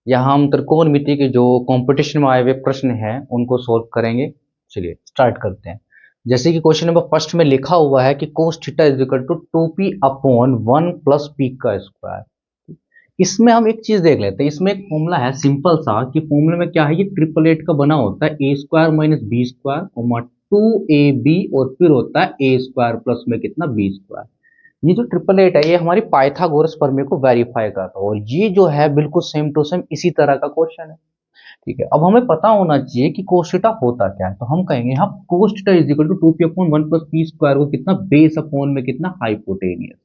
यहाँ हम त्रिकोणमिति के जो कंपटीशन में आए हुए प्रश्न हैं उनको सोल्व करेंगे। चलिए स्टार्ट करते हैं। जैसे कि क्वेश्चन नंबर फर्स्ट में लिखा हुआ है कि cos theta is equal to 2p upon 1 plus p का स्क्वायर। इसमें हम एक चीज देख लेते हैं। इसमें एक फॉर्मूला है सिंपल सा कि फॉर्मूले में क्या है, ये ट्रिपलेट का बना होता है A square minus B square 2ab और फिर होता है ए स्क्वायर प्लस में कितना बी स्क्वायर। ये जो ट्रिपल एट है ये हमारी पाइथागोरस प्रमेय को वेरीफाई करता है और ये जो है बिल्कुल सेम टू सेम इसी तरह का क्वेश्चन है। ठीक है, अब हमें पता होना चाहिए कि कोस थीटा होता क्या है। तो हम कहेंगे यहाँ cos theta is equal to 2p upon 1 plus p square को कितना बेस अपॉन में कितना हाइपोटेनियस।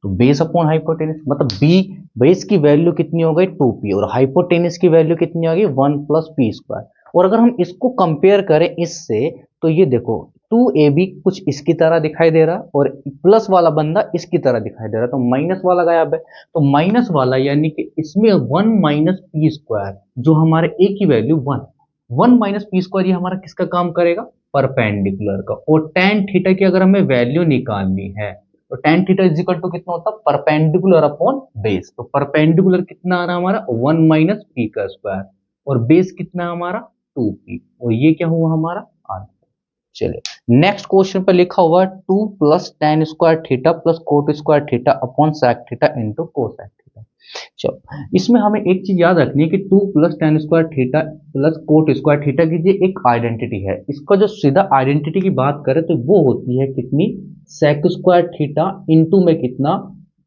तो बेस अपॉन हाइपोटेनियस मतलब बी बेस की वैल्यू कितनी हो गई 2p और हाइपोटेनियस की वैल्यू कितनी हो गई 1 प्लस पी स्क्वायर। और अगर हम इसको कंपेयर करें इससे तो ये देखो 2ab कुछ इसकी तरह दिखाई दे रहा और प्लस वाला बंदा इसकी तरह दिखाई दे रहा, तो माइनस वाला गायब है। तो माइनस वाला यानी कि इसमें 1 माइनस पी स्क्वायर जो हमारे ए की वैल्यू 1 माइनस पी स्क्वायर ये हमारा किसका काम करेगा, परपेंडिकुलर का। और टेन थीटा की अगर हमें वैल्यू निकालनी है तो tan theta is equal to कितना होता है परपेंडिकुलर अपॉन बेस। तो परपेंडिकुलर कितना आ रहा है हमारा 1 माइनस पी का स्क्वायर और बेस कितना हमारा 2p और ये क्या हुआ हमारा आंसर। चलिए नेक्स्ट क्वेश्चन पर लिखा हुआ है 2 plus tan square theta plus cot square theta upon sec theta into cosec theta. चलो इसमें हमें एक चीज याद रखनी है कि 2 plus tan square theta plus cot square theta की ये एक आइडेंटिटी है। इसका जो सीधा आइडेंटिटी की बात करें तो वो होती है कितनी सेक स्क्वायर थीटा इंटू में कितना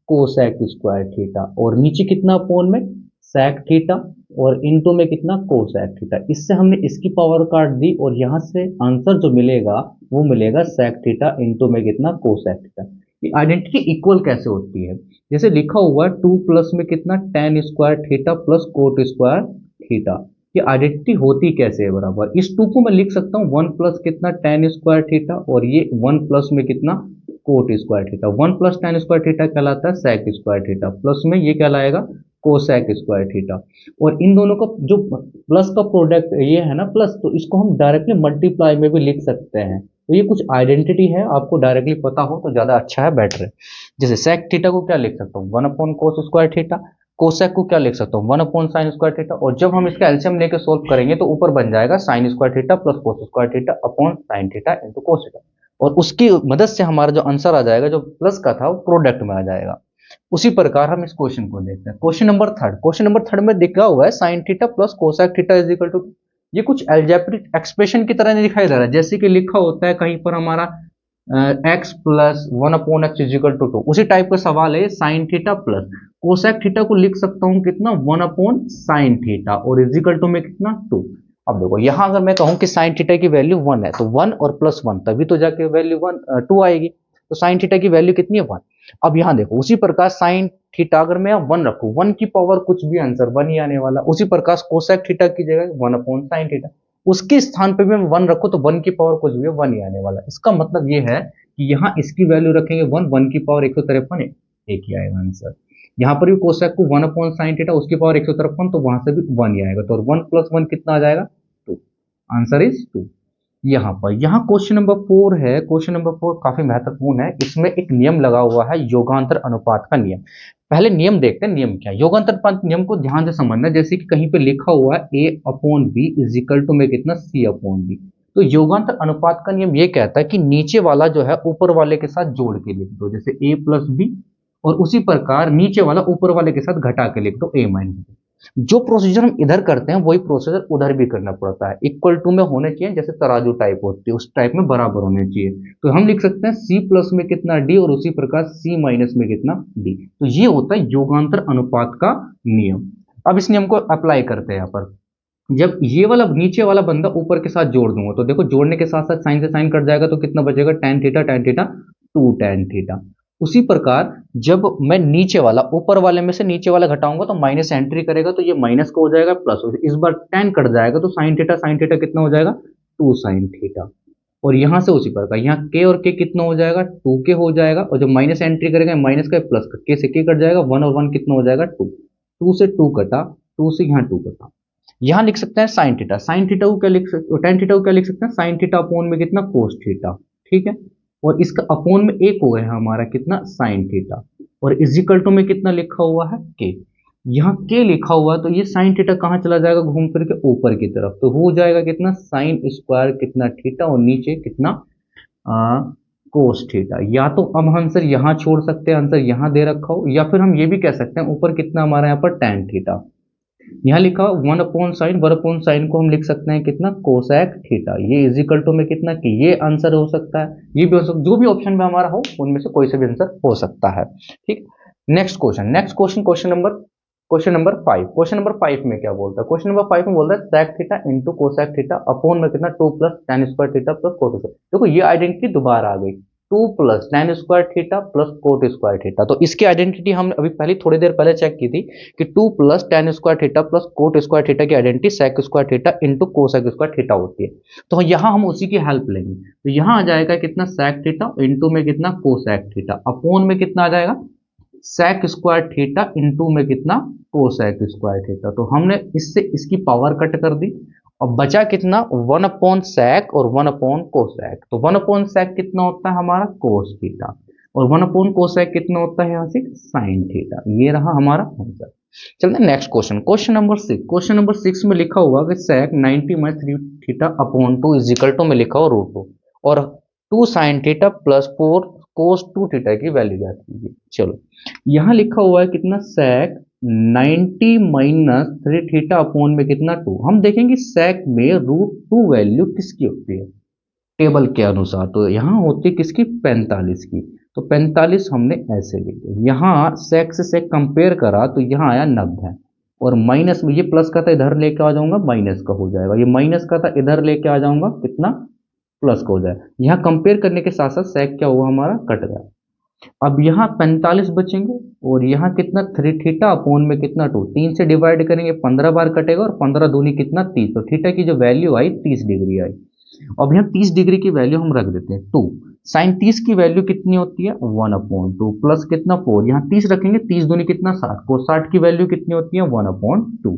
कोसेक स्क्वायर थीटा और नीचे कितना अपॉन में सेक थीटा और इनटू में कितना कोसेक थीटा। इससे हमने इसकी पावर काट दी और यहां से आंसर जो मिलेगा वो मिलेगा सेक थीटा इनटू में कितना कोसेक थीटा। ये आइडेंटिटी इक्वल कैसे होती है, जैसे लिखा हुआ है 2 प्लस में कितना ten square theta plus cot square theta. ये आइडेंटिटी होती कैसे है बराबर, इस 2 को मैं लिख सकता हूँ 1 प्लस कितना टेन स्क्वायर थीटा और ये 1 प्लस में कितना coat square theta. 1 plus tan square theta कहलाता है सेक स्क्वायर थीटा प्लस में ये कहलाएगा कोसेक स्क्वायर थीटा। और इन दोनों का जो प्लस का प्रोडक्ट ये है ना प्लस, तो इसको हम डायरेक्टली मल्टीप्लाई में भी लिख सकते हैं। तो ये कुछ आइडेंटिटी है, आपको डायरेक्टली पता हो तो ज्यादा अच्छा है, बेटर है। जैसे सेक थीटा को क्या लिख सकता हूँ 1 अपॉन कोस स्क्वायर थीटा, कोसेक को क्या लिख सकता हूँ 1 अपॉन साइन स्क्वायर थीटा और जब हम इसका एलसीएम लेके सोल्व करेंगे तो ऊपर बन जाएगा sign square theta plus cos square theta upon sine theta into cos theta. और उसकी मदद से हमारा जो आंसर आ जाएगा जो प्लस का था वो प्रोडक्ट में आ जाएगा। उसी प्रकार हम इस क्वेश्चन को देखते हैं। क्वेश्चन नंबर थर्ड में दिखा हुआ है sine theta plus cosec theta is equal to, ये कुछ एल्जेब्रिक एक्सप्रेशन की तरह नहीं दिखाई दे रहा है। जैसे कि लिखा होता है कहीं पर हमारा x plus 1 upon x is equal to 2, उसी टाइप का सवाल है। Sine theta plus cosec theta को लिख सकता हूं कितना 1 अपॉन साइन थीटा और इज इक्वल टू में कितना 2। अब देखो यहां अगर मैं कहूं कि साइन थीटा की वैल्यू 1 है तो 1 और प्लस 1 तभी तो जाके वैल्यू 2 आएगी। तो साइन थीटा की वैल्यू कितनी है 1। अब यहां देखो उसी प्रकार साइन थीटा अगर मैं 1 रखूं 1 की पावर कुछ भी आंसर 1 ही आने वाला। उसी प्रकार कोसेक थीटा की जगह 1 अपॉन साइन थीटा, उसके स्थान पे भी मैं 1 रखूं तो 1 की पावर कुछ भी 1 ही आने वाला। इसका मतलब ये है कि यहाँ इसकी वैल्यू रखेंगे 1 की पावर 153 एक ही आएगा आंसर। यहाँ पर भी कोसेक को 1 अपॉन साइन थीटा उसकी पावर 153 तो वहां से भी 1 ही आएगा। तो 1 प्लस 1 कितना आ जाएगा 2, आंसर इज 2। यहाँ पर यहाँ क्वेश्चन नंबर 4 है। क्वेश्चन नंबर 4 काफी महत्वपूर्ण है। इसमें एक नियम लगा हुआ है योगांतर अनुपात का नियम। पहले नियम देखते हैं नियम क्या है। योगांतर अनुपात नियम को ध्यान से समझना, जैसे कि कहीं पे लिखा हुआ है a upon b is equal to में कितना c अपॉन बी। तो योगांतर अनुपात का नियम ये कहता है कि नीचे वाला जो है ऊपर वाले के साथ जोड़ के लिख दो, जैसे a प्लस बी, और उसी प्रकार नीचे वाला ऊपर वाले के साथ घटा के लिख दो a माइनस बी। जो प्रोसीजर हम इधर करते हैं वही प्रोसीजर उधर भी करना पड़ता है। इक्वल टू में होने चाहिए, जैसे तराजू टाइप होती है उस टाइप में बराबर होने चाहिए। तो हम लिख सकते हैं c प्लस में कितना d और उसी प्रकार c माइनस में कितना d। तो ये होता है योगांतर अनुपात का नियम। अब इस नियम को अप्लाई करते हैं यहाँ पर। जब ये वाला नीचे वाला बंदा ऊपर के साथ जोड़ दूंगा तो देखो जोड़ने के साथ साथ साइन से साइन कट जाएगा तो कितना बचेगा टेन थीटा 2 टेन थीटा। उसी प्रकार जब मैं नीचे वाला ऊपर वाले में से नीचे वाला घटाऊंगा तो माइनस एंट्री करेगा तो ये माइनस का हो जाएगा प्लस, इस बार टेन कट जाएगा तो साइन थीटा कितना हो जाएगा 2 साइन थीटा। और यहां से उसी प्रकार यहाँ के और के कितना हो जाएगा 2 के हो जाएगा और जब माइनस एंट्री करेगा माइनस का प्लस का के से के कट जाएगा 1 और 1 कितना हो जाएगा 2, 2 से 2 कटा, 2 से यहाँ 2 कटा। यहां लिख सकते हैं साइन थीटा को क्या लिख सकते टेन थीटा को क्या लिख सकते हैं साइन थीटा अपोन में कितना कोस थीटा, ठीक है। और इसका अपोन में एक हो गया हमारा कितना साइन थीटा और इजिकल टू में कितना लिखा हुआ है के। यहाँ के लिखा हुआ है तो ये साइन थीटा कहाँ चला जाएगा घूम फिर के ऊपर की तरफ, तो हो जाएगा कितना साइन स्क्वायर कितना थीटा और नीचे कितना कोस थीटा। या तो अब आंसर यहाँ छोड़ सकते हैं, आंसर यहाँ दे रखा हो, या फिर हम ये भी कह सकते हैं ऊपर कितना हमारा यहाँ पर tan थीटा, यहाँ लिखा 1/sin, 1/sin को हम लिख सकते हैं कितना कोसैक थीटा, ये इजिकल टू में कितना कि ये आंसर हो सकता है, ये भी हो सकता, जो भी ऑप्शन में हमारा हो उनमें से कोई से भी आंसर हो सकता है। ठीक, क्वेश्चन नंबर 5। क्वेश्चन नंबर 5 में क्या बोलता है, क्वेश्चन नंबर 5 में बोलता है sec theta into cosec theta upon में कितना 2 plus tan square theta plus cot square. देखो ये आइडेंटिटी दोबारा आ गई, 2 plus tan square theta plus cot square theta. तो इसकी आइडेंटिटी हमने अभी पहले थोड़ी देर पहले चेक की थी कि 2 plus tan square theta plus cot square theta की identity sec square theta into cosec square theta होती है। तो यहाँ हम उसी की हेल्प लेंगे, तो यहाँ आ जाएगा कितना sec थीटा इंटू में कितना कोसैक थीटा अपॉन में कितना आ जाएगा sec स्क्वायर थीटा इंटू में कितना कोसैक स्क्वायर थीटा। तो हमने इससे इसकी पावर कट कर दी और बचा कितना 1 अपॉन sec और 1 अपॉन कोसैक। तो 1 अपॉन sec कितना होता है हमारा कोस थीटा और 1 अपॉन कोसैक कितना होता है यहाँ से साइन थीटा। ये रहा हमारा आंसर। चलते हैं next question, question number 6। Question number 6 में लिखा हुआ कि sec 90 minus 3 theta upon 2 is equal to में लिखा हुआ √2 और 2 sine theta plus 4 cos 2 theta की वैल्यू ज्ञात कीजिए। चलो यहाँ लिखा हुआ है कितना sec 90 माइनस 3 थीटा अपॉन में कितना 2। हम देखेंगे sec में √2 वैल्यू किसकी होती है टेबल के अनुसार, तो यहाँ होती है किसकी 45 की। तो 45 हमने ऐसे लिखे, यहाँ sec से sec कंपेयर करा तो यहाँ आया 90 और माइनस में ये प्लस का था इधर लेके आ जाऊंगा माइनस का हो जाएगा, ये माइनस का था इधर लेके आ जाऊंगा कितना प्लस का हो जाएगा। यहाँ कंपेयर करने के साथ साथ sec क्या हुआ हमारा कट गया। अब यहाँ 45 बचेंगे और यहाँ कितना 3 थीटा अपॉन में कितना 2, 3 से डिवाइड करेंगे 15 बार कटेगा और 15 दूनी कितना 30, तो थीटा की जो वैल्यू आई 30 डिग्री आई। अब यहाँ 30 डिग्री की वैल्यू हम रख देते हैं 2, साइन 30 की वैल्यू कितनी होती है 1/2 प्लस कितना 4, यहाँ 30 रखेंगे 30 दूनी कितना 60, को 60 की वैल्यू कितनी होती है 1/2,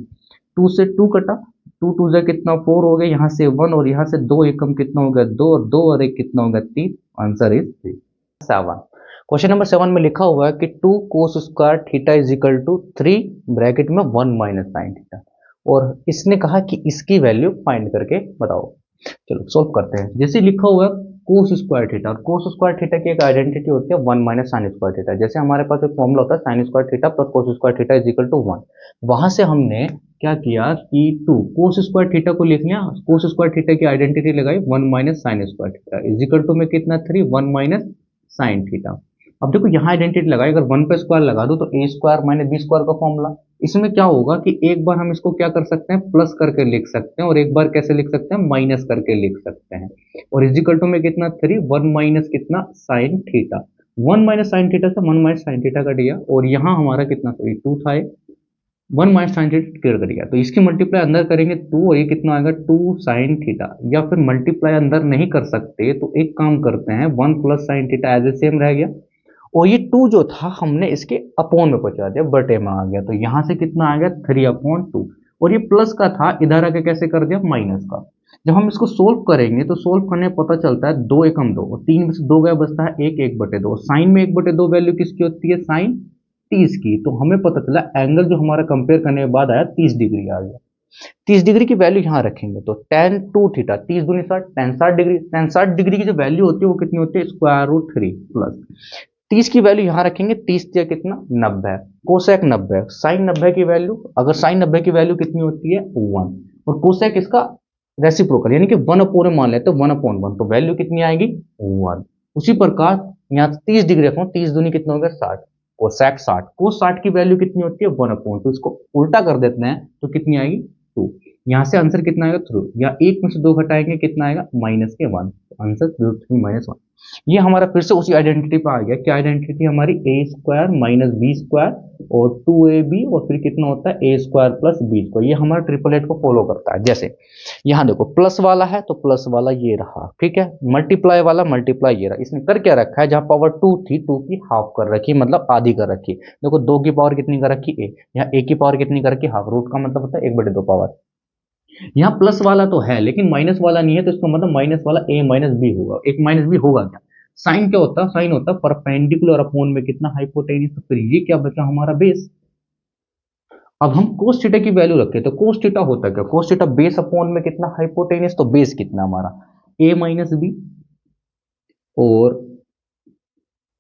2 से 2 कटा, 2 2 से कितना 4 हो गया, यहाँ से 1 और यहाँ से 2 एकम कितना हो गया 2 और 2 और 1 कितना हो गया 3, आंसर इज 3। 7, क्वेश्चन नंबर 7 में लिखा हुआ है कि 2 cos square theta is equal to 3 bracket में 1 माइनस साइन थीटा और इसने कहा कि इसकी वैल्यू फाइंड करके बताओ। चलो सॉल्व करते हैं। जैसे लिखा हुआ है कोस स्क्वायर थीटा और कोस स्क्वायर थीटा की एक आइडेंटिटी होती है 1 माइनस साइन स्क्वायर थीटा। जैसे हमारे पास एक फॉर्मूला होता है sine square theta plus cos square theta is equal to 1, वहां से हमने क्या किया कि 2 कोस स्क्वायर थीटा को लिख लिया, कोस स्क्वायर थीटा की आइडेंटिटी लगाई 1 minus sine square theta is equal to में कितना 3 1 माइनस साइन थीटा। अब देखो यहाँ आइडेंटिटी लगाई, अगर 1 पे स्क्वायर लगा दो तो ए स्क्वायर माइनस बी स्क्वायर का फॉर्मूला। इसमें क्या होगा कि एक बार हम इसको क्या कर सकते हैं प्लस करके लिख सकते हैं और एक बार कैसे लिख सकते हैं माइनस करके लिख सकते हैं। और इजिकल टू में कितना 3 1 माइनस कितना sine theta, 1 minus sine theta से 1 माइनस साइन थीटा कट गया और यहाँ हमारा कितना सॉरी 2 था 1 माइनस साइन थीटा क्लियर कर गया। तो इसकी मल्टीप्लाई अंदर करेंगे 2 और ये कितना आएगा 2 साइन थीटा, या फिर मल्टीप्लाई अंदर नहीं कर सकते तो एक काम करते हैं 1 plus sine theta as a same रह गया और ये 2 जो था हमने इसके अपॉन में पहुंचा दिया बटे में आ गया, तो यहां से कितना आ गया 3/2 और ये प्लस का था इधर आके कैसे कर दिया माइनस का। जब हम इसको सोल्व करेंगे तो सोल्व करने पता चलता है 2 एकम 2 और 3 में से 2 गया बचता है 1 1/2। साइन में 1/2 वैल्यू किसकी होती है साइन 30 की, तो हमें पता चला एंगल जो हमारा कंपेयर करने के बाद आया 30 डिग्री आ गया। 30 डिग्री की वैल्यू यहाँ रखेंगे तो tan 2 थीटा 30 दूनी 60 tan 60 डिग्री, tan 60 डिग्री की जो वैल्यू होती है वो कितनी होती है √3 प्लस 30 की वैल्यू यहाँ रखेंगे 30 या कितना 90, कोसेक 90, साइन 90 की वैल्यू, अगर साइन 90 की वैल्यू कितनी होती है 1 और कोसेक इसका रेसिप्रोकल यानी कि 1/4 मान लेते हैं 1/1, तो वैल्यू कितनी आएगी 1। उसी प्रकार यहाँ 30 डिग्री रखो 30 दूनी कितना हो गया 60, कोसेक 60, कोस 60 की वैल्यू कितनी होती है 1/2, इसको उल्टा कर देते हैं तो कितनी आएगी 2। यहाँ से आंसर कितना आएगा 3, या 1 में से 2 घटाएंगे कितना आएगा -1, आंसर √3 -1। ये हमारा फिर से उसी आइडेंटिटी पे आ गया, क्या आइडेंटिटी हमारी a square minus B square और 2ab और फिर कितना होता है a square plus b square. ये हमारा 888 को फॉलो करता है। जैसे यहाँ देखो प्लस वाला है तो प्लस वाला ये रहा, ठीक है, मल्टीप्लाई वाला मल्टीप्लाई ये रहा। इसने कर क्या रखा है, जहाँ पावर 2 थी 2 की हाफ कर रखी, मतलब आधी कर रखी। देखो 2 की पावर कितनी कर रखी a, यहाँ a की पावर कितनी कर रखी हाफ, रूट का मतलब होता है 1/2 पावर। यहाँ प्लस वाला तो है लेकिन माइनस वाला नहीं है, तो इसका मतलब माइनस वाला a माइनस बी होगा। एक माइनस बी होगा क्या, साइन क्या होता है, साइन होता है परपेंडिकुलर अपॉन में कितना हाइपोटेन्यूस, तो फिर ये क्या बचा हमारा बेस। अब हम कोस थीटा की वैल्यू रखें तो कोस थीटा होता क्या, कोस थीटा बेस अपॉन में कितना हाइपोटेनियस, तो बेस कितना हमारा a माइनस बी, और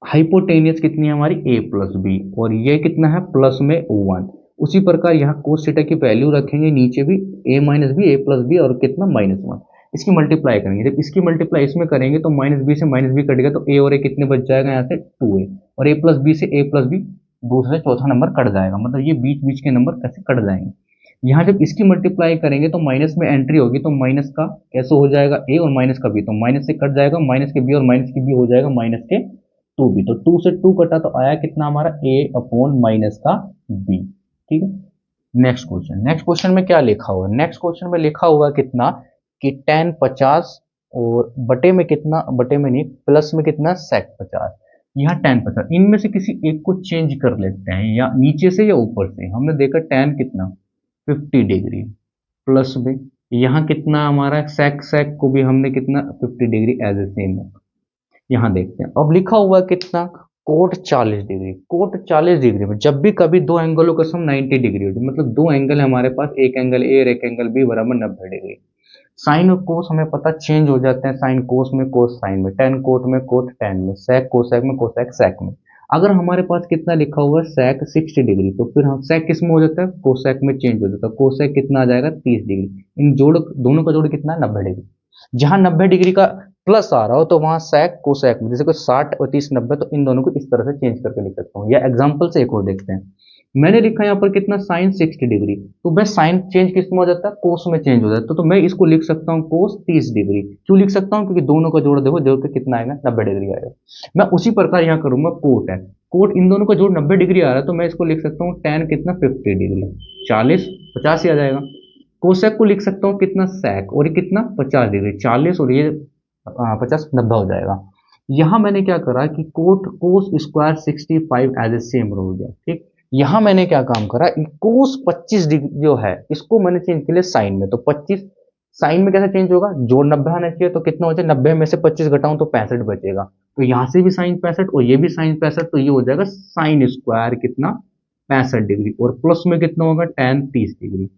हाइपोटेनियस कितनी है हमारी a प्लस बी, और ये कितना है प्लस में 1। उसी प्रकार यहाँ कोस थीटा की वैल्यू रखेंगे नीचे भी a minus b, a plus b, और कितना -1। इसकी मल्टीप्लाई करेंगे, जब इसकी मल्टीप्लाई इसमें करेंगे तो माइनस बी से माइनस बी कटेगा, तो a और a कितने बच जाएगा यहाँ से 2a, और a प्लस बी से a प्लस बी दूसरे चौथा नंबर कट जाएगा, मतलब ये बीच बीच के नंबर कैसे कट जाएंगे। यहाँ जब इसकी मल्टीप्लाई करेंगे तो माइनस में एंट्री होगी, तो माइनस का कैसे हो जाएगा a, और माइनस का b, तो माइनस से कट जाएगा माइनस के b, और माइनस की b हो जाएगा माइनस के 2b, तो 2 से 2 कटा तो आया कितना हमारा a अपॉन माइनस का b। ठीक है, नेक्स्ट क्वेश्चन में क्या लिखा हुआ है, नेक्स्ट क्वेश्चन में लिखा हुआ है कितना कि tan 50 और बटे में कितना, बटे में नहीं प्लस में कितना sec 50, यहाँ tan 50, इनमें से किसी एक को चेंज कर लेते हैं, या नीचे से या ऊपर से। हमने देखा tan कितना 50 डिग्री प्लस में, यहाँ कितना हमारा sec को भी हमने कितना 50 डिग्री एज ए सेम है। यहाँ देखते हैं, अब लिखा हुआ है कितना कोट 40 डिग्री, कोट 40 डिग्री में जब भी कभी दो एंगलों का सम 90 डिग्री होती है, मतलब दो एंगल है हमारे पास, एक एंगल ए और एक एंगल बी बराबर 90 डिग्री। साइन और कोस हमें पता चेंज हो जाते हैं, साइन कोस में, कोस साइन में, टेन कोट में, कोट टेन में, सेक कोसेक में, कोसेक सेक में। अगर हमारे पास कितना लिखा हुआ है सेक 60 डिग्री, तो फिर हम सेक किस में हो जाता है, कोसेक में चेंज हो जाता है, कोसेक कितना आ जाएगा 30 डिग्री। इन जोड़ दोनों का जोड़ कितना है 90 डिग्री। जहां 90 डिग्री का प्लस आ रहा हो तो वहां सेक कोसेक में, जैसे कोई 60 और 30 90, तो इन दोनों को इस तरह से चेंज करके लिख सकता हूँ। या एग्जाम्पल से एक और देखते हैं, मैंने लिखा यहाँ पर कितना साइन 60 डिग्री, तो मैं साइन चेंज किस में हो जाता है, कोस में चेंज हो जाता है, तो मैं इसको लिख सकता हूँ कोस 30 डिग्री। क्यों लिख सकता हूँ, क्योंकि दोनों का जोड़ देखो, जोड़ के कितना आएगा 90 डिग्री आएगा। मैं उसी प्रकार यहाँ करूंगा, कोट है, कोट इन दोनों का जोड़ 90 डिग्री आ रहा है, तो मैं इसको लिख सकता हूँ टेन कितना 50 डिग्री, 40 50 ही आ जाएगा। कोसेक को लिख सकता हूँ कितना सेक, और ये कितना 50 डिग्री, 40 और ये 50 90 हो जाएगा। यहां मैंने क्या करा कि cot cos square 65 as a same हो गया। ठीक, यहां मैंने क्या काम करा, कोस 25 डिग्री जो है इसको मैंने चेंज किया साइन में, तो 25 साइन में कैसे चेंज होगा, जोड़ 90 आना चाहिए, तो कितना हो जाए 90 में से 25 घटाऊं तो 65 बचेगा, तो यहां से भी साइन 65 और ये भी साइन 65, तो ये हो जाएगा साइन स्क्वायर कितना 65 डिग्री, और प्लस में कितना होगा टेन 30 डिग्री।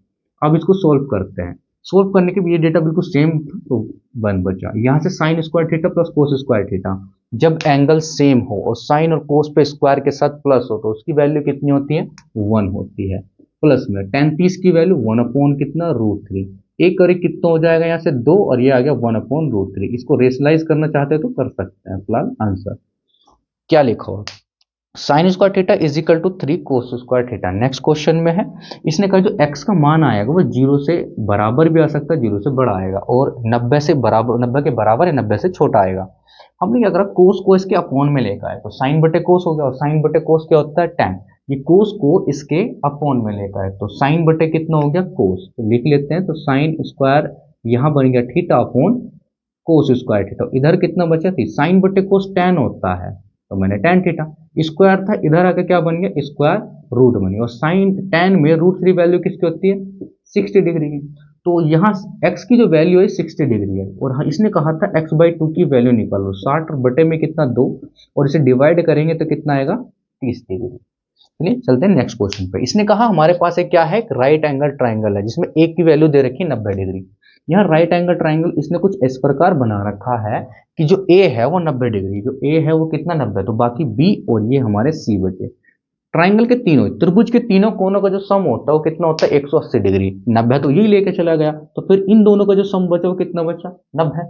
अब इसको सोल्व करते हैं, सोल्व करने के ये डेटा बिल्कुल सेम था, तो 1 बचा। यहाँ से sign square theta plus cos square theta, जब एंगल सेम हो और साइन और कोस पे स्क्वायर के साथ प्लस हो तो उसकी वैल्यू कितनी होती है 1 होती है। प्लस में टेन 30 की वैल्यू 1 अपॉन कितना √3, एक करे कितना हो जाएगा यहाँ से 2, और ये आ गया 1 अपॉन √3। इसको रेशनलाइज करना चाहते हैं तो कर सकते हैं। फिलहाल आंसर क्या लिखा हुआ, sine square theta is equal to 3 cos square theta. Next question में है, इसने कहा जो x का मान आएगा वो 0 से बराबर भी आ सकता है, 0 से बड़ा आएगा, और 90 से बराबर, 90 के बराबर है 90 से छोटा आएगा। हमने क्या करा, कोस को इसके अपॉन में लेकर आए, तो साइन बटे कोस हो गया, और साइन बटे कोस क्या होता है tan, ये कोस को इसके अपॉन में लेकर आए, तो साइन बटे कितना हो गया कोस, तो लिख लेते हैं, तो साइन स्क्वायर यहाँ बन गया थीटा अपॉन कोस स्क्वायर थीटा, इधर कितना बचा थी साइन बटे कोस tan होता है, तो मैंने tan थीटा, स्क्वायर था इधर आके क्या बन गया स्क्वायर रूट बन गया, और साइन tan में √3 वैल्यू किसकी होती है 60 डिग्री की, तो यहाँ x की जो वैल्यू है 60 डिग्री है, और इसने कहा था x/2 की वैल्यू निकालो, 60 और बटे में कितना 2, और इसे डिवाइड करेंगे तो कितना आएगा 30 डिग्री। चलिए चलते हैं नेक्स्ट क्वेश्चन पे। इसने कहा हमारे पास एक क्या है, एक राइट एंगल ट्राइंगल है जिसमें एक की वैल्यू दे रखी है 90 डिग्री। यहाँ राइट एंगल ट्राइंगल इसने कुछ इस प्रकार बना रखा है कि जो ए है वो 90 डिग्री, जो ए है वो कितना 90, तो बाकी बी और ये हमारे सी बचे। ट्राइंगल के तीनों त्रिभुज के तीनों कोनों का जो सम होता है वो कितना होता है 180 डिग्री, 90 तो यही लेके चला गया, तो फिर इन दोनों का जो सम बचा वो कितना बचा 90।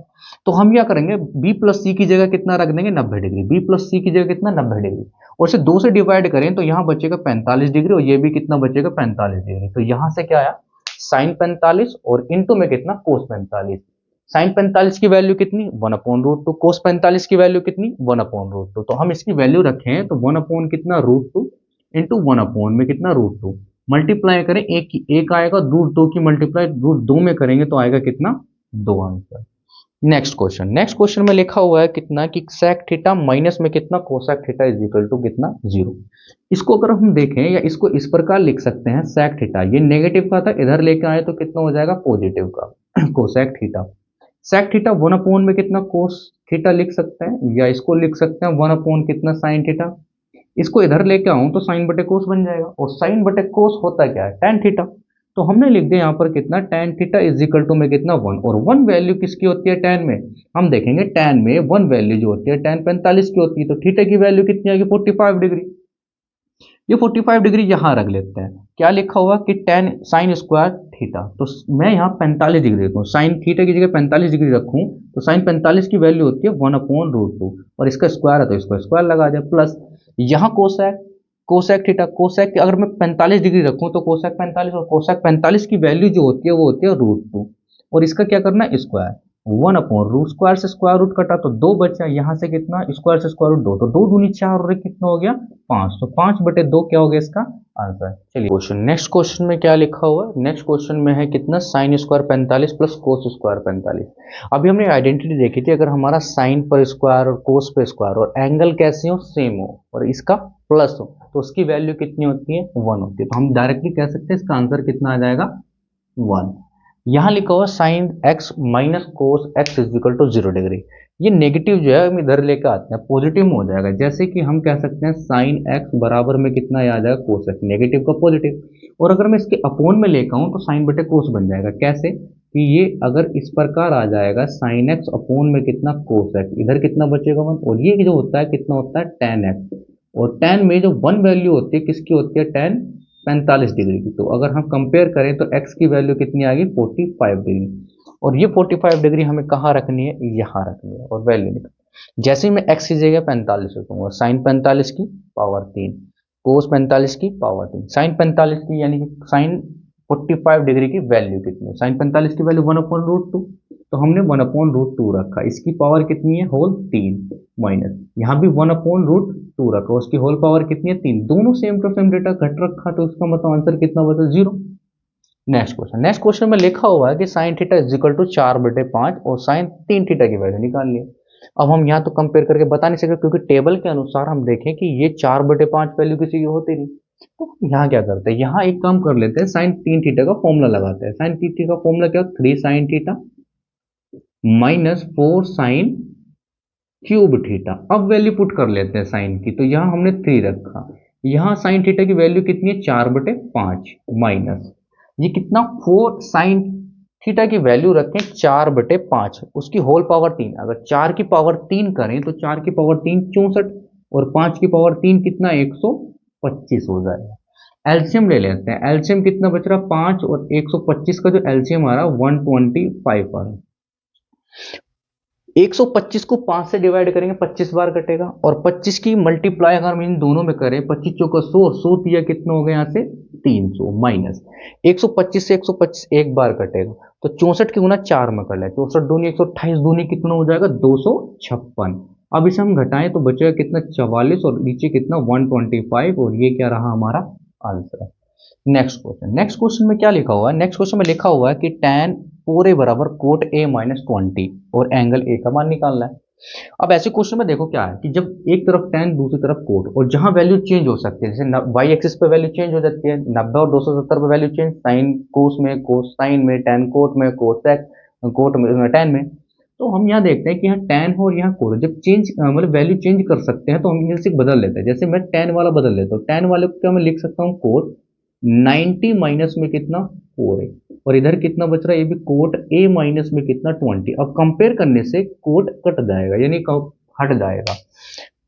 तो हम क्या करेंगे, बी प्लस सी की जगह कितना रख देंगे 90 डिग्री, बी प्लस सी की जगह कितना 90 डिग्री, और इसे 2 से डिवाइड करें तो यहाँ बचेगा 45 डिग्री, और ये भी कितना बचेगा 45 डिग्री। तो यहाँ से क्या आया साइन 45 और इंटू में कितना कोस 45। साइन 45 की वैल्यू कितनी 1/√2, कोस 45 की वैल्यू कितनी 1/√2, तो हम इसकी वैल्यू रखें तो 1 अपॉन कितना √2 इंटू 1 अपॉन में कितना √2, मल्टीप्लाई करें एक आएगा, √2 की मल्टीप्लाई √2 में करेंगे तो आएगा कितना 2 आंसर। नेक्स्ट क्वेश्चन में लिखा हुआ है कितना कि सेक थीटा माइनस में कितना cosec theta is equal to कितना 0। इसको अगर हम देखें या इसको इस प्रकार लिख सकते हैं, सेक थीटा ये नेगेटिव का था, इधर लेके आए तो कितना हो जाएगा पॉजिटिव का cosec theta. Sec theta 1 upon में कितना कोस थीटा लिख सकते हैं, या इसको लिख सकते हैं 1 अपॉन कितना साइन थीटा, इसको इधर लेके आऊं तो साइन बटे कोस बन जाएगा, और साइन बटे कोस होता क्या है, tan थीटा। तो हमने लिख दिया यहाँ पर कितना, tan theta is equal to में कितना 1, और 1 वैल्यू किसकी होती है tan में, हम देखेंगे tan में 1 वैल्यू जो होती है tan 45 की होती है, तो थीटा की वैल्यू कितनी आएगी 45 डिग्री। ये 45 डिग्री यहाँ रख लेते हैं, क्या लिखा हुआ कि tan साइन स्क्वायर थीटा, तो मैं यहाँ 45 डिग्री रखूँ, साइन थीटा की जगह 45 डिग्री रखूँ, तो साइन 45 की वैल्यू होती है 1/√2, और इसका स्क्वायर है तो इसको स्क्वायर लगा दे, प्लस यहाँ कोसेक, कोसेक थीटा, कोसेक अगर मैं 45 डिग्री रखूँ तो कोसेक 45, और कोसेक 45 की वैल्यू जो होती है वो होती है √2, और इसका क्या करना है स्क्वायर, 1/रूट स्क्वायर से स्क्वायर रूट कटा तो 2 बचा, यहाँ से कितना स्क्वायर से स्क्वायर रूट 2, तो 2 दूनी 4 और कितना हो गया 5, तो 5/2 क्या हो गया इसका आंसर। चलिए क्वेश्चन, नेक्स्ट क्वेश्चन में क्या लिखा हुआ है, नेक्स्ट क्वेश्चन में है कितना sine square 45 plus cos square 45। अभी हमने आइडेंटिटी देखी थी, अगर हमारा साइन पर स्क्वायर और कोस पर स्क्वायर और एंगल कैसे हो सेम हो और इसका प्लस हो तो उसकी वैल्यू कितनी होती है 1 होती है, तो हम डायरेक्टली कह सकते हैं इसका आंसर कितना आ जाएगा 1। यहाँ लिखा हुआ sine x minus cos x is equal to 0 degree, ये नेगेटिव जो है हम इधर लेकर आते हैं, पॉजिटिव में हो जाएगा, जैसे कि हम कह सकते हैं साइन एक्स बराबर में कितना आ जाएगा कोस एक्स, नेगेटिव का पॉजिटिव, और अगर मैं इसके अपोन में लेकर आऊँ तो साइन बटे कोस बन जाएगा, कैसे कि ये अगर इस प्रकार आ जाएगा साइन एक्स अपोन में कितना कोस एक्स, इधर कितना बचेगा 1, और ये जो होता है कितना होता है tan एक्स, और tan में जो 1 वैल्यू होती है किसकी होती है tan 45 डिग्री की, तो अगर हम कंपेयर करें तो x की वैल्यू कितनी आ गई 45 डिग्री, और ये 45 डिग्री हमें कहाँ रखनी है, यहाँ रखनी है, और वैल्यू निकाल, जैसे ही मैं x की जगह 45 रखूंगा, साइन 45 की पावर 3, कोस 45 की पावर 3, साइन 45 की यानी कि साइन 45 डिग्री की वैल्यू कितनी है, साइन 45 की वैल्यू 1/√2, तो हमने 1/√2 रखा, इसकी पावर कितनी है होल 3, माइनस यहाँ भी 1/√2 रखा, उसकी होल पावर कितनी है 3, दोनों सेम टू सेम डेटा घट रखा, तो इसका मतलब आंसर कितना बचा 0। नेक्स्ट क्वेश्चन, नेक्स्ट क्वेश्चन में लिखा हुआ है कि sine theta is equal to 4/5 और साइन 3 थीटा की वैल्यू निकाल लिए। अब हम यहाँ तो कंपेयर करके बता नहीं सकते, क्योंकि टेबल के अनुसार हम देखें कि ये 4/5 वैल्यू किसी की होती नहीं, तो यहाँ क्या करते हैं, यहाँ एक काम कर लेते हैं, साइन 3 थीटा का फॉर्मूला लगाते हैं, साइन 3 थीटा का फॉर्मूला क्या, 3 sine theta minus 4 sine cube theta. अब वैल्यू पुट कर लेते हैं साइन की, तो यहाँ हमने 3 रखा, यहाँ साइन थीटा की वैल्यू कितनी है 4/5 माइनस ये कितना 4 साइन थीटा की वैल्यू रखें 4/5, उसकी होल पावर 3, अगर 4 की पावर 3 करें तो 4 की पावर 3 64, और 5 की पावर 3 कितना 125 हो जाएगा। एलसीएम ले लेते हैं, एलसीएम कितना बच रहा 5 और 125 का जो एलसीएम आ रहा 125 आ रहा, 125 को 5 से डिवाइड करेंगे 25 बार कटेगा, और 25 की मल्टीप्लाई अगर हम इन दोनों में करें 25 चौका 100 दिया कितना हो गया यहाँ से 300, माइनस 125 से 125 एक बार कटेगा, तो 64 की गुना 4 में कर ले, 64 दूनी 128 दूनी कितना हो जाएगा 256। अब इसे हम घटाएं तो बचेगा कितना 44, और नीचे कितना 125, और ये क्या रहा हमारा answer. Next question, next question में क्या लिखा हुआ है, नेक्स्ट क्वेश्चन में लिखा हुआ है कि tan 4a बराबर कोट a माइनस 20 और एंगल a का मान निकालना है। अब ऐसे क्वेश्चन में देखो क्या है कि जब एक तरफ tan दूसरी तरफ कोट, और जहां वैल्यू चेंज हो सकती है, जैसे y एक्सिस पे वैल्यू चेंज हो जाती है 90 और 270 पे वैल्यू चेंज, साइन कोस में, कोस साइन में, tan कोट में, कोसेक कोट में, tan में, तो हम यहाँ देखते हैं कि यहाँ tan हो और यहाँ कोट, जब चेंज मतलब वैल्यू चेंज कर सकते हैं तो हम इनसे बदल लेते हैं, जैसे मैं tan वाला बदल लेता हूँ, tan वाले को क्या मैं लिख सकता हूँ कोट 90 माइनस में कितना 4a, और इधर कितना बच रहा है ये भी कोट a माइनस में कितना 20। अब कंपेयर करने से कोट कट जाएगा, यानी हट जाएगा,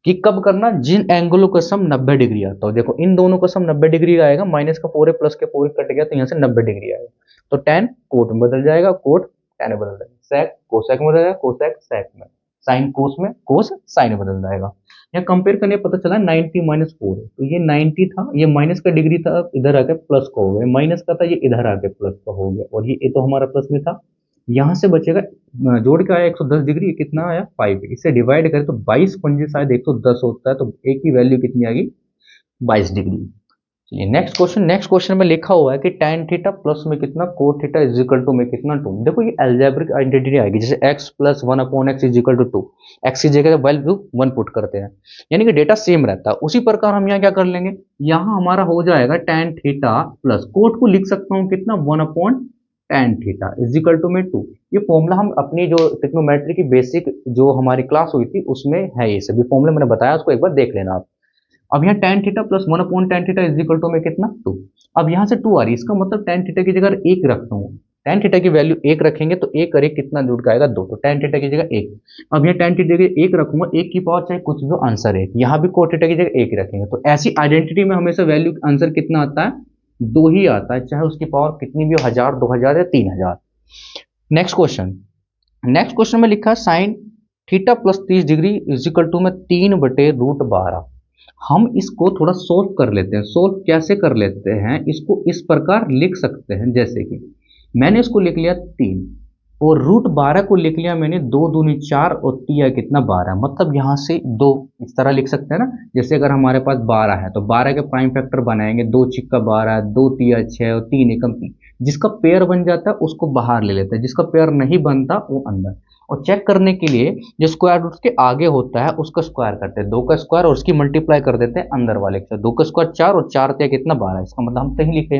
कि कब करना, जिन एंगलों का सम 90 डिग्री आता हो, देखो इन दोनों का सम 90 डिग्री आएगा, माइनस का 4a प्लस के 4a कट गया तो यहाँ से 90 डिग्री आएगा, तो tan कोट में बदल जाएगा, कोट tan में बदल जाएगा, सेक कोसेक में बदल जाएगा, कोसेक सेक में, साइन कोस में, कोस साइन में बदल जाएगा। यहाँ कंपेयर करने पता चला 90 माइनस 4 है, तो ये 90 था, ये माइनस का डिग्री था, इधर आके प्लस का हो गया, माइनस का था ये इधर आके प्लस का हो गया, और ये तो हमारा प्लस में था, यहाँ से बचेगा जोड़ के आया 110 डिग्री, कितना आया 5, इसे डिवाइड करें तो 22 पंजे शायद 110 होता है, तो एक की वैल्यू कितनी आ गई 22 डिग्री। चलिए नेक्स्ट क्वेश्चन, नेक्स्ट क्वेश्चन में लिखा हुआ है कि tan थीटा प्लस में कितना cot theta is equal to में कितना 2। देखो ये अलजेब्रिक आइडेंटिटी आएगी, जैसे x plus 1/x is equal to 2, x की जगह वैल्यू 1 पुट करते हैं, यानी कि डेटा सेम रहता है, उसी प्रकार हम यहाँ क्या कर लेंगे, यहाँ हमारा हो जाएगा tan थीटा प्लस कोट को लिख सकता हूँ कितना 1/tan theta is equal to में 2। ये फॉर्मूला हम अपनी जो ट्रिग्नोमेट्री की बेसिक जो हमारी क्लास हुई थी उसमें है, ये सभी फॉर्मूले मैंने बताया, उसको एक बार देख लेना आप। अब यहाँ tan theta plus 1/tan theta is equal to में कितना 2। अब यहाँ से 2 आ रही है, इसका मतलब tan थीटा की जगह 1 रखता हूँ, tan थीटा की वैल्यू 1 रखेंगे तो 1 और 1 कितना जुड़ के आएगा 2, तो tan थीटा की जगह 1। अब यहाँ tan थीटा की 1 रखूंगा, 1 की पावर चाहे कुछ भी, आंसर 1। यहाँ भी cot थीटा की जगह 1 रखेंगे, तो ऐसी आइडेंटिटी में हमेशा वैल्यू आंसर कितना आता है 2 ही आता है, चाहे उसकी पावर कितनी भी हो, 1000, 2000 या 3000। नेक्स्ट क्वेश्चन में लिखा है sine theta plus 30 degree is equal to में 3/√12। हम इसको थोड़ा सोल्व कर लेते हैं। सोल्व कैसे कर लेते हैं, इसको इस प्रकार लिख सकते हैं, जैसे कि मैंने इसको लिख लिया 3 और √12 को लिख लिया मैंने 2 दूनी 4 और 3 कितना 12, मतलब यहाँ से 2 इस तरह लिख सकते हैं ना। जैसे अगर हमारे पास 12 है तो 12 के प्राइम फैक्टर बनाएंगे, 2 चिक्का 12, 2 तिया 6 और 3 एकम 3। जिसका पेयर बन जाता है उसको बाहर ले लेते हैं, जिसका पेयर नहीं बनता वो अंदर। और चेक करने के लिए जो स्क्वायर रूट के आगे होता है उसका स्क्वायर करते हैं, 2 का स्क्वायर और उसकी मल्टीप्लाई कर देते हैं अंदर वाले के साथ। 2 का स्क्वायर 4 और 4 तिया कितना 12, इसका मतलब हम सही लिखे।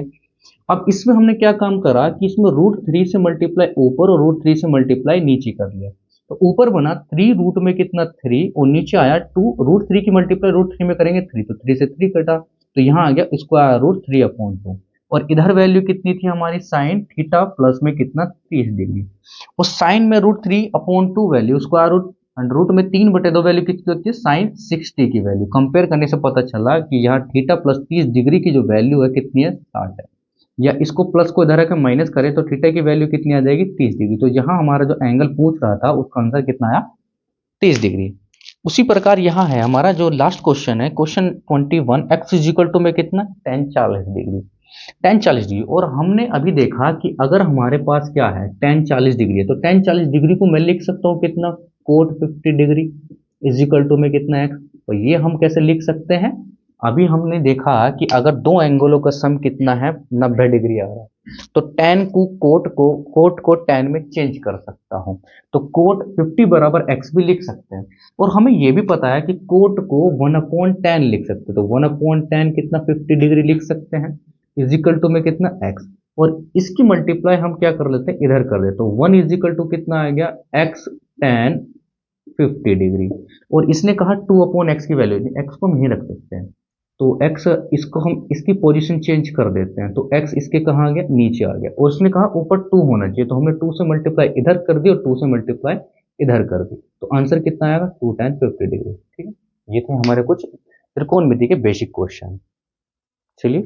अब इसमें हमने क्या काम करा कि इसमें √3 से मल्टीप्लाई ऊपर और √3 से मल्टीप्लाई नीचे कर लिया। तो ऊपर बना 3 रूट में कितना 3 और नीचे आया 2, √3 की मल्टीप्लाई √3 में करेंगे 3, तो 3 से 3 कटा, तो यहाँ आ गया स्क्वायर रूट 3/2। और इधर वैल्यू कितनी थी हमारी साइन थीटा प्लस में कितना 30 डिग्री। उस साइन में √3/2 वैल्यू स्क्वायर रूट में 3/2 वैल्यू कितनी होती है साइन 60 की वैल्यू। कंपेयर करने से पता चला कि यहाँ थीटा प्लस 30 डिग्री की जो वैल्यू है कितनी है 60 है। या इसको प्लस को इधर आकर माइनस करें तो थीटा की वैल्यू कितनी आ जाएगी 30 डिग्री। तो यहाँ हमारा जो एंगल पूछ रहा था उसका आंसर कितना आया 30 डिग्री। उसी प्रकार यहाँ है हमारा जो लास्ट क्वेश्चन है, question 21, x is equal to में कितना tan 40 डिग्री, tan 40 डिग्री। और हमने अभी देखा कि अगर हमारे पास क्या है tan 40 डिग्री है तो tan 40 डिग्री को मैं लिख सकता हूँ कितना cot 50 degree is equal to में कितना x। तो ये हम कैसे लिख सकते हैं, अभी हमने देखा कि अगर दो एंगलों का सम कितना है 90 डिग्री आ रहा है, तो tan को कोट को tan में चेंज कर सकता हूं, तो कोट 50 बराबर x भी लिख सकते हैं। और हमें यह भी पता है कि कोट को 1/tan लिख सकते हैं, तो 1/tan कितना 50 डिग्री लिख सकते हैं इज इक्वल टू में कितना x। और इसकी मल्टीप्लाई हम क्या कर लेते हैं इधर कर लेते, तो 1 इज इक्वल टू कितना आ गया x tan 50 डिग्री। और इसने कहा 2/x की वैल्यू, x को हम यहीं रख सकते हैं, तो x इसको हम इसकी पोजीशन चेंज कर देते हैं, तो x इसके कहाँ आ गया नीचे आ गया। और उसने कहा ऊपर 2 होना चाहिए, तो हमने 2 से मल्टीप्लाई इधर कर दी और 2 से मल्टीप्लाई इधर कर दी, तो आंसर कितना आएगा 2 tan 50 डिग्री। ठीक है, ये थे हमारे कुछ त्रिकोणमिति के बेसिक क्वेश्चन। चलिए